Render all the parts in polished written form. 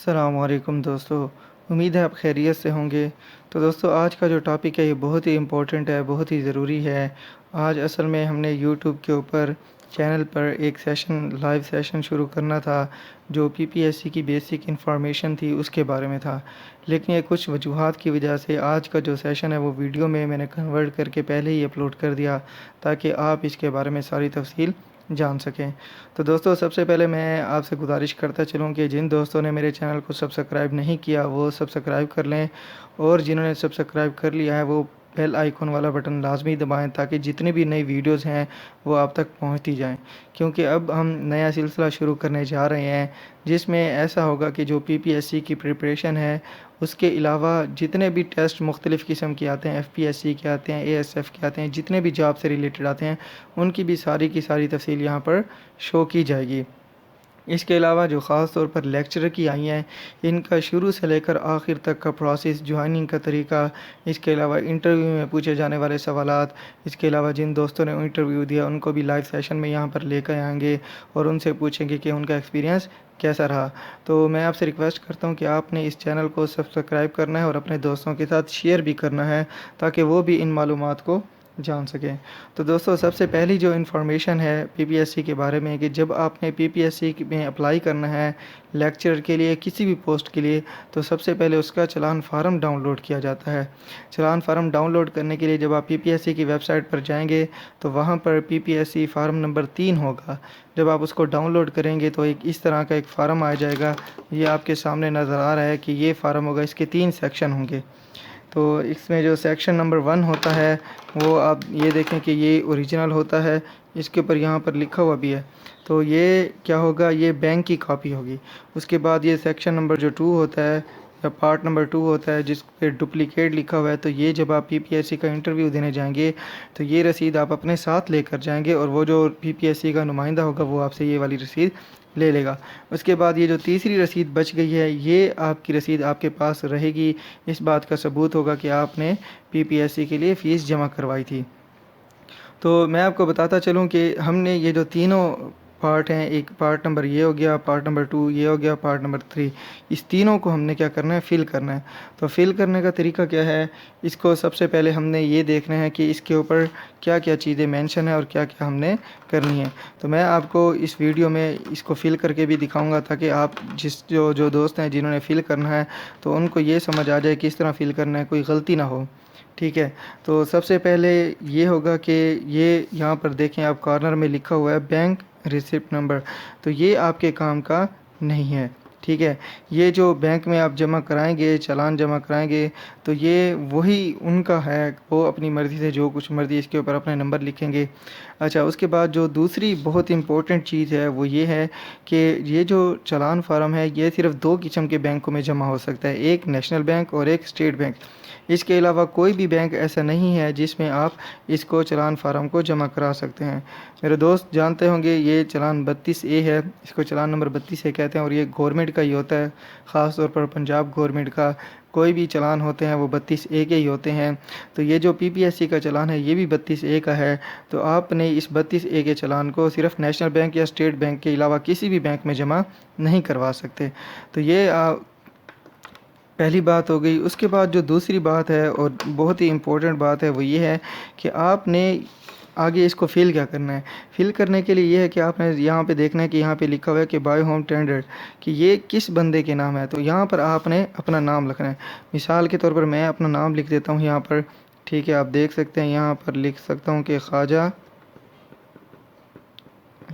अस्सलाम वालेकुम दोस्तों। उम्मीद है आप खैरियत से होंगे। तो दोस्तों आज का जो टॉपिक है ये बहुत ही इम्पोर्टेंट है, बहुत ही ज़रूरी है। आज असल में हमने यूट्यूब के ऊपर चैनल पर एक लाइव सेशन शुरू करना था जो पीपीएससी की बेसिक इन्फॉर्मेशन थी उसके बारे में था। लेकिन ये कुछ वजूहात की वजह से आज का जो सेशन है वो वीडियो में मैंने कन्वर्ट करके पहले ही अपलोड कर दिया ताकि आप इसके बारे में सारी तफसील जान सकें। तो दोस्तों सबसे पहले मैं आपसे गुजारिश करता चलूँ कि जिन दोस्तों ने मेरे चैनल को सब्सक्राइब नहीं किया वो सब्सक्राइब कर लें, और जिन्होंने सब्सक्राइब कर लिया है वो बेल आइकॉन वाला बटन लाजमी दबाएं ताकि जितनी भी नई वीडियोस हैं वो आप तक पहुंचती जाएं। क्योंकि अब हम नया सिलसिला शुरू करने जा रहे हैं जिसमें ऐसा होगा कि जो पीपीएससी की प्रिपरेशन है उसके अलावा जितने भी टेस्ट मुख्तलिफ़ किस्म के आते हैं, एफपीएससी के आते हैं, एएसएफ के आते हैं, जितने भी जॉब से रिलेटेड आते हैं उनकी भी सारी की सारी तफसील यहाँ पर शो की जाएगी। इसके अलावा जो ख़ास तौर पर लेक्चरर की आई हैं इनका शुरू से लेकर आखिर तक का प्रोसेस, ज्वाइनिंग का तरीका, इसके अलावा इंटरव्यू में पूछे जाने वाले सवालात, इसके अलावा जिन दोस्तों ने इंटरव्यू दिया उनको भी लाइव सेशन में यहाँ पर लेकर आएंगे और उनसे पूछेंगे कि उनका एक्सपीरियंस कैसा रहा। तो मैं आपसे रिक्वेस्ट करता हूँ कि आपने इस चैनल को सब्सक्राइब करना है और अपने दोस्तों के साथ शेयर भी करना है ताकि वो भी इन मालूमात को जान सकें। तो दोस्तों सबसे पहली जो इन्फॉर्मेशन है पीपीएससी के बारे में कि जब आपने पीपीएससी में अप्लाई करना है लेक्चरर के लिए, किसी भी पोस्ट के लिए, तो सबसे पहले उसका चलान फार्म डाउनलोड किया जाता है। चलान फार्म डाउनलोड करने के लिए जब आप पीपीएससी की वेबसाइट पर जाएंगे तो वहाँ पर पीपीएससी फार्म नंबर 3 होगा। जब आप उसको डाउनलोड करेंगे तो एक इस तरह का एक फ़ार्म आ जाएगा। ये आपके सामने नज़र आ रहा है कि ये फ़ार्म होगा, इसके 3 सेक्शन होंगे। तो इसमें जो सेक्शन नंबर 1 होता है वो आप ये देखें कि ये ओरिजिनल होता है, इसके ऊपर यहाँ पर लिखा हुआ भी है। तो ये क्या होगा, ये बैंक की कॉपी होगी। उसके बाद ये सेक्शन नंबर जो 2 होता है या पार्ट नंबर 2 होता है जिस पे डुप्लीकेट लिखा हुआ है, तो ये जब आप पीपीएससी का इंटरव्यू देने जाएंगे तो ये रसीद आप अपने साथ लेकर जाएंगे और वो जो पीपीएससी का नुमाइंदा होगा वो आपसे ये वाली रसीद ले लेगा। उसके बाद ये जो तीसरी रसीद बच गई है ये आपकी रसीद आपके पास रहेगी। इस बात का सबूत होगा कि आपने पीपीएससी के लिए फ़ीस जमा करवाई थी। तो मैं आपको बताता चलूँ कि हमने ये जो तीनों पार्ट हैं, एक पार्ट नंबर ये हो गया, पार्ट नंबर 2 ये हो गया, पार्ट नंबर 3, इस तीनों को हमने क्या करना है, फ़िल करना है। तो फ़िल करने का तरीका क्या है, इसको सबसे पहले हमने ये देखना है कि इसके ऊपर क्या क्या चीज़ें मेंशन है और क्या क्या हमने करनी है। तो मैं आपको इस वीडियो में इसको फ़िल करके भी दिखाऊंगा ताकि आप जो जो दोस्त हैं जिन्होंने फ़िल करना है तो उनको ये समझ आ जाए किस तरह फ़िल करना है, कोई गलती ना हो। ठीक है। तो सबसे पहले ये होगा कि ये यहाँ पर देखें आप, कॉर्नर में लिखा हुआ है बैंक रिसिप्ट नंबर, तो ये आपके काम का नहीं है। ठीक है। ये जो बैंक में आप जमा कराएंगे, चालान जमा कराएंगे, तो ये वही उनका है, वो अपनी मर्ज़ी से जो कुछ मर्ज़ी इसके ऊपर अपने नंबर लिखेंगे। अच्छा, उसके बाद जो दूसरी बहुत इम्पोर्टेंट चीज़ है वो ये है कि ये जो चालान फार्म है ये सिर्फ़ 2 किस्म के बैंकों में जमा हो सकता है, एक नेशनल बैंक और एक स्टेट बैंक। इसके अलावा कोई भी बैंक ऐसा नहीं है जिसमें आप इसको चालान फार्म को जमा करा सकते हैं। मेरे दोस्त जानते होंगे ये चालान 32A है, इसको चालान नंबर 32A कहते हैं और ये गवर्नमेंट का ही होता है, ख़ास तौर पर पंजाब गवर्नमेंट का कोई भी चालान होते हैं वो 32A के ही होते हैं। तो ये जो पीपीएससी का चालान है ये भी 32A का है। तो आपने इस 32A के चालान को सिर्फ नेशनल बैंक या स्टेट बैंक के अलावा किसी भी बैंक में जमा नहीं करवा सकते। तो ये पहली बात हो गई। उसके बाद जो दूसरी बात है और बहुत ही इम्पोर्टेंट बात है वो ये है कि आपने आगे इसको फ़िल क्या करना है। फ़िल करने के लिए ये है कि आपने यहाँ पे देखना है कि यहाँ पे लिखा हुआ है कि बाय होम टेंडर, कि ये किस बंदे के नाम है। तो यहाँ पर आपने अपना नाम लिखना है। मिसाल के तौर पर मैं अपना नाम लिख देता हूँ यहाँ पर। ठीक है, आप देख सकते हैं यहाँ पर लिख सकता हूँ कि ख्वाजा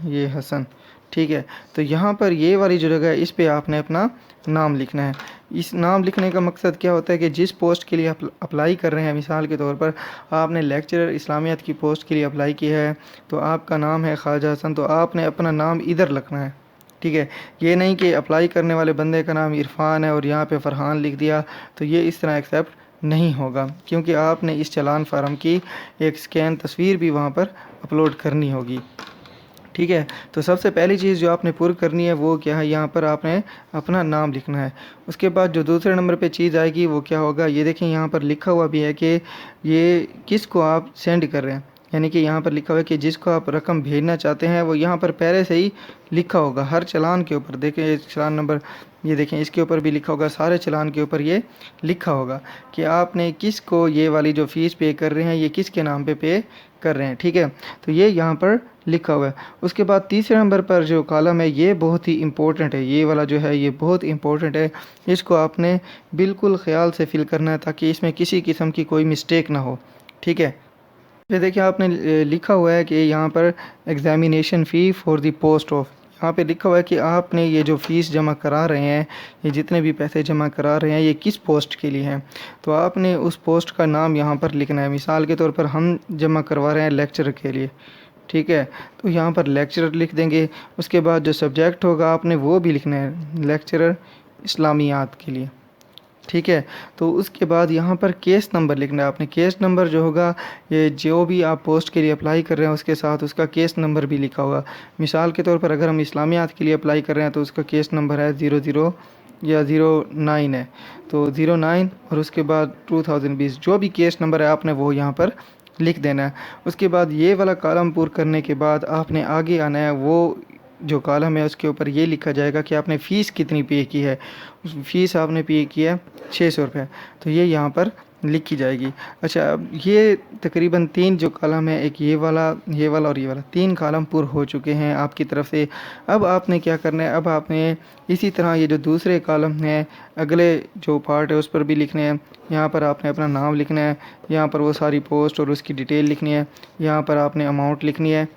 ये हसन। ठीक है। तो यहाँ पर ये वाली जो जगह है इस पे आपने अपना नाम लिखना है। इस नाम लिखने का मकसद क्या होता है कि जिस पोस्ट के लिए आप अप्लाई कर रहे हैं, मिसाल के तौर पर आपने लेक्चरर इस्लामियात की पोस्ट के लिए अप्लाई किया है तो आपका नाम है ख्वाजा हसन, तो आपने अपना नाम इधर लिखना है। ठीक है। ये नहीं कि अप्लाई करने वाले बंदे का नाम इरफान है और यहाँ पे फ़रहान लिख दिया, तो ये इस तरह एक्सेप्ट नहीं होगा क्योंकि आपने इस चालान फार्म की एक स्कैन तस्वीर भी वहाँ पर अपलोड करनी होगी। ठीक है। तो सबसे पहली चीज़ जो आपने पूरी करनी है वो क्या है, यहाँ पर आपने अपना नाम लिखना है। उसके बाद जो दूसरे नंबर पे चीज़ आएगी वो क्या होगा, ये देखें यहाँ पर लिखा हुआ भी है कि ये किस को आप सेंड कर रहे हैं। यानी कि यहाँ पर लिखा हुआ है कि जिसको आप रकम भेजना चाहते हैं वो यहाँ पर पहले से ही लिखा होगा हर चालान के ऊपर। देखें ये चालान नंबर, ये देखें इसके ऊपर भी लिखा होगा, सारे चालान के ऊपर ये लिखा होगा कि आपने किस को ये वाली जो फ़ीस पे कर रहे हैं ये किसके नाम पे कर रहे हैं। ठीक है, तो ये यहाँ पर लिखा हुआ है। उसके बाद तीसरे नंबर पर जो कॉलम है ये बहुत ही इम्पोर्टेंट है, ये वाला जो है ये बहुत इम्पोर्टेंट है। इसको आपने बिल्कुल ख़्याल से फिल करना है ताकि इसमें किसी किस्म की कोई मिस्टेक ना हो। ठीक है, ये देखिए आपने लिखा हुआ है कि यहाँ पर examination fee for the post of, यहाँ पे लिखा हुआ है कि आपने ये जो फ़ीस जमा करा रहे हैं, ये जितने भी पैसे जमा करा रहे हैं ये किस पोस्ट के लिए हैं। तो आपने उस पोस्ट का नाम यहाँ पर लिखना है। मिसाल के तौर पर हम जमा करवा रहे हैं लेक्चर के लिए, ठीक है, तो यहाँ पर लेक्चरर लिख देंगे। उसके बाद जो सब्जेक्ट होगा आपने वो भी लिखना है, लेक्चरर इस्लामियात के लिए। ठीक है, तो उसके बाद यहाँ पर केस नंबर लिखना है आपने। केस नंबर जो होगा ये जो भी आप पोस्ट के लिए अप्लाई कर रहे हैं उसके साथ उसका केस नंबर भी लिखा होगा। मिसाल के तौर पर अगर हम इस्लामियात के लिए अप्लाई कर रहे हैं तो उसका केस नंबर है 00 या 09 है, तो 09 और उसके बाद 2020 जो भी केस नंबर है आपने वो यहाँ पर लिख देना है। उसके बाद ये वाला कॉलम पूरा करने के बाद आपने आगे आना है, वो जो कॉलम है उसके ऊपर ये लिखा जाएगा कि आपने फ़ीस कितनी पे की है। उस फ़ीस आपने पे की है 600 रुपये, तो ये यहाँ पर लिखी जाएगी। अच्छा, अब ये तकरीबन 3 जो कॉलम है, एक ये वाला और ये वाला, 3 कॉलम पूरे हो चुके हैं आपकी तरफ से। अब आपने क्या करना है, अब आपने इसी तरह ये जो दूसरे कॉलम हैं अगले जो पार्ट है उस पर भी लिखने हैं। यहाँ पर आपने अपना नाम लिखना है, यहाँ पर वो सारी पोस्ट और उसकी डिटेल लिखनी है, यहाँ पर आपने अमाउंट लिखनी है।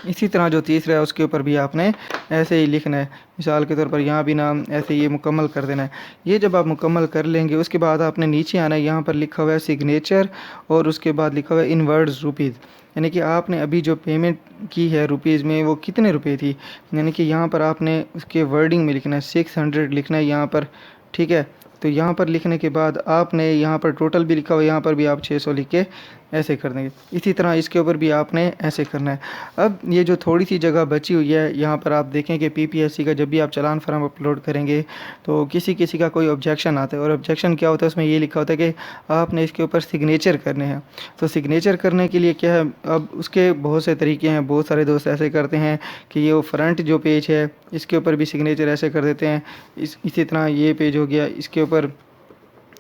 इसी तरह जो तीसरा है उसके ऊपर भी आपने ऐसे ही लिखना है। मिसाल के तौर पर यहाँ भी नाम ऐसे ये मुकम्मल कर देना है। ये जब आप मुकम्मल कर लेंगे उसके बाद आपने नीचे आना है, यहाँ पर लिखा हुआ है सिग्नेचर और उसके बाद लिखा हुआ है इन वर्ड्स रुपीज़, यानी कि आपने अभी जो पेमेंट की है रुपीज़ में वो कितने रुपए थी, यानी कि यहाँ पर आपने उसके वर्डिंग में लिखना है 600 लिखना है यहाँ पर। ठीक है, तो यहाँ पर लिखने के बाद आपने यहाँ पर टोटल भी लिखा हुआ है, यहाँ पर भी आप 600 लिख के ऐसे कर देंगे। इसी तरह इसके ऊपर भी आपने ऐसे करना है। अब ये जो थोड़ी सी जगह बची हुई है यहाँ पर आप देखें कि पीपीएससी का जब भी आप चालान फार्म अपलोड करेंगे तो किसी किसी का कोई ऑब्जेक्शन आता है, और ऑब्जेक्शन क्या होता है उसमें ये लिखा होता है कि आपने इसके ऊपर सिग्नेचर करने हैं। तो सिग्नेचर करने के लिए क्या है, अब उसके बहुत से तरीके हैं। बहुत सारे दोस्त ऐसे करते हैं कि ये वो फ्रंट जो पेज है इसके ऊपर भी सिग्नेचर ऐसे कर देते हैं। इसी तरह ये पेज हो गया, इसके ऊपर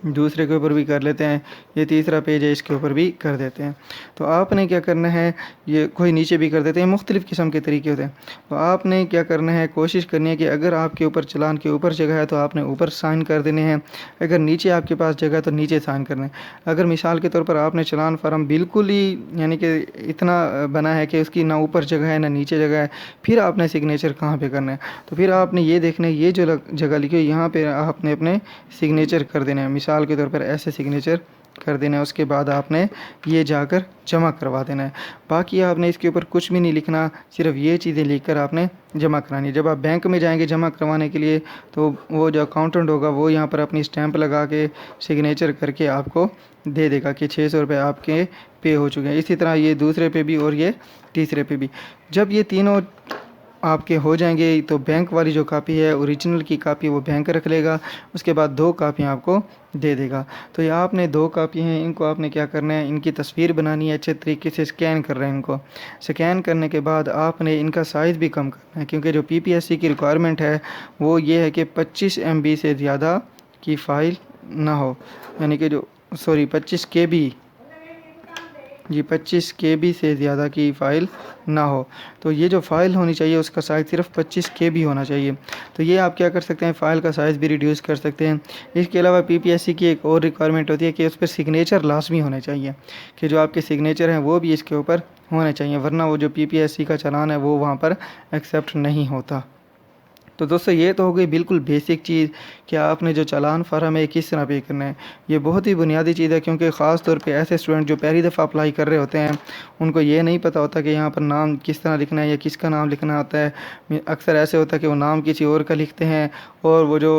दूसरे के ऊपर भी कर लेते हैं, ये तीसरा पेज है इसके ऊपर भी कर देते हैं। तो आपने क्या करना है, ये कोई नीचे भी कर देते हैं, मुख्तलिफ़ किस्म के तरीके होते हैं। तो आपने क्या करना है, कोशिश करनी है कि अगर आपके ऊपर चालान के ऊपर जगह है तो आपने ऊपर साइन कर देने हैं, अगर नीचे आपके पास जगह है तो नीचे साइन करना है। अगर मिसाल के तौर पर आपने चालान फार्म बिल्कुल ही यानी कि इतना बना है कि उसकी ना ऊपर जगह है ना नीचे जगह है, फिर आपने सिग्नेचर कहाँ पर करना है, तो फिर आपने ये देखना है ये जो जगह लिखी है यहाँ पर आपने अपने सिग्नेचर कर देना है। मिसाल के तौर पर ऐसे सिग्नेचर कर देना है। उसके बाद आपने ये जाकर जमा करवा देना है। बाकी आपने इसके ऊपर कुछ भी नहीं लिखना, सिर्फ ये चीज़ें लिखकर आपने जमा करानी है। जब आप बैंक में जाएंगे जमा करवाने के लिए तो वो जो अकाउंटेंट होगा वो यहाँ पर अपनी स्टैंप लगा के सिग्नेचर करके आपको दे देगा कि 600 रुपये आपके पे हो चुके हैं। इसी तरह ये दूसरे पे भी और ये तीसरे पे भी। जब ये तीनों आपके हो जाएंगे तो बैंक वाली जो कापी है ओरिजिनल की कापी वो बैंक रख लेगा, उसके बाद 2 कापियाँ आपको दे देगा। तो ये आपने 2 कापी हैं, इनको आपने क्या करना है, इनकी तस्वीर बनानी है, अच्छे तरीके से स्कैन कर रहे हैं। इनको स्कैन करने के बाद आपने इनका साइज़ भी कम करना है, क्योंकि जो पीपीएससी की रिक्वायरमेंट है वो ये है कि 25 MB से ज़्यादा की फ़ाइल ना हो, यानी कि जो 25 KB जी 25 KB से ज़्यादा की फ़ाइल ना हो। तो ये जो फ़ाइल होनी चाहिए उसका साइज़ सिर्फ 25 KB होना चाहिए। तो ये आप क्या कर सकते हैं, फ़ाइल का साइज़ भी रिड्यूस कर सकते हैं। इसके अलावा पीपीएससी की एक और रिक्वायरमेंट होती है कि उस पर सिग्नेचर लाजमी होने चाहिए, कि जो आपके सिग्नेचर हैं वो भी इसके ऊपर होने चाहिए, वरना वो जो पीपीएससी का चालान है वो वहाँ पर एक्सेप्ट नहीं होता। तो दोस्तों ये तो हो गई बिल्कुल बेसिक चीज़ कि आपने जो चालान फार्म है किस तरह पे करना है। ये बहुत ही बुनियादी चीज़ है, क्योंकि ख़ास तौर पे ऐसे स्टूडेंट जो पहली दफ़ा अप्लाई कर रहे होते हैं उनको ये नहीं पता होता कि यहाँ पर नाम किस तरह लिखना है या किसका नाम लिखना होता है। अक्सर ऐसे होता है कि वो नाम किसी और का लिखते हैं और वो जो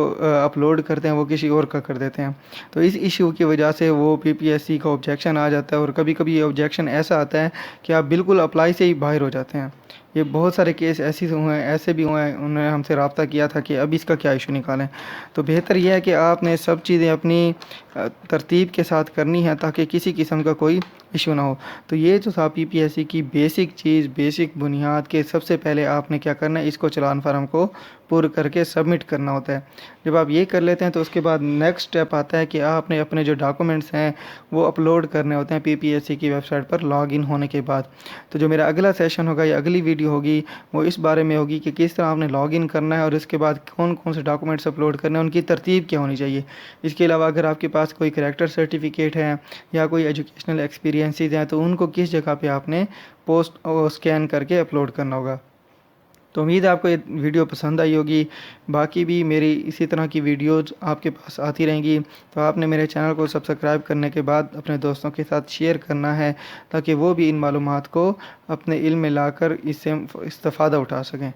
अपलोड करते हैं वो किसी और का कर देते हैं। तो इस इशू की वजह से वो पीपीएससी का ऑब्जेक्शन आ जाता है और कभी कभी ये ऑब्जेक्शन ऐसा आता है कि आप बिल्कुल अप्लाई से ही बाहर हो जाते हैं। ये बहुत सारे केस ऐसे भी हुए हैं, उन्होंने हमसे रब्ता किया था कि अब इसका क्या इशू निकालें। तो बेहतर यह है कि आपने सब चीज़ें अपनी तरतीब के साथ करनी है ताकि किसी किस्म का कोई इशू ना हो। तो ये जो था पीपीएससी की बेसिक चीज़, बेसिक बुनियाद के सबसे पहले आपने क्या करना है, इसको चालान फार्म को पूरा करके सबमिट करना होता है। जब आप ये कर लेते हैं तो उसके बाद नेक्स्ट स्टेप आता है कि आपने अपने जो डॉक्यूमेंट्स हैं वो अपलोड करने होते हैं पीपीएससी की वेबसाइट पर लॉगिन होने के बाद। तो जो मेरा अगला सेशन होगा या अगली वीडियो होगी वो इस बारे में होगी कि किस तरह आपने लॉगिन करना है और इसके बाद कौन कौन से डॉक्यूमेंट्स अपलोड करने हैं, उनकी तरतीब क्या होनी चाहिए। इसके अलावा अगर आपके पास कोई करैक्टर सर्टिफिकेट है या कोई एजुकेशनल एक्सपीरियंसेस हैं तो उनको किस जगह पे आपने पोस्ट और स्कैन करके अपलोड करना होगा। तो उम्मीद है आपको ये वीडियो पसंद आई होगी। बाकी भी मेरी इसी तरह की वीडियोज़ आपके पास आती रहेंगी। तो आपने मेरे चैनल को सब्सक्राइब करने के बाद अपने दोस्तों के साथ शेयर करना है ताकि वो भी इन मालूमात को अपने इल्म में लाकर इससे इस्तेफ़ादा उठा सकें।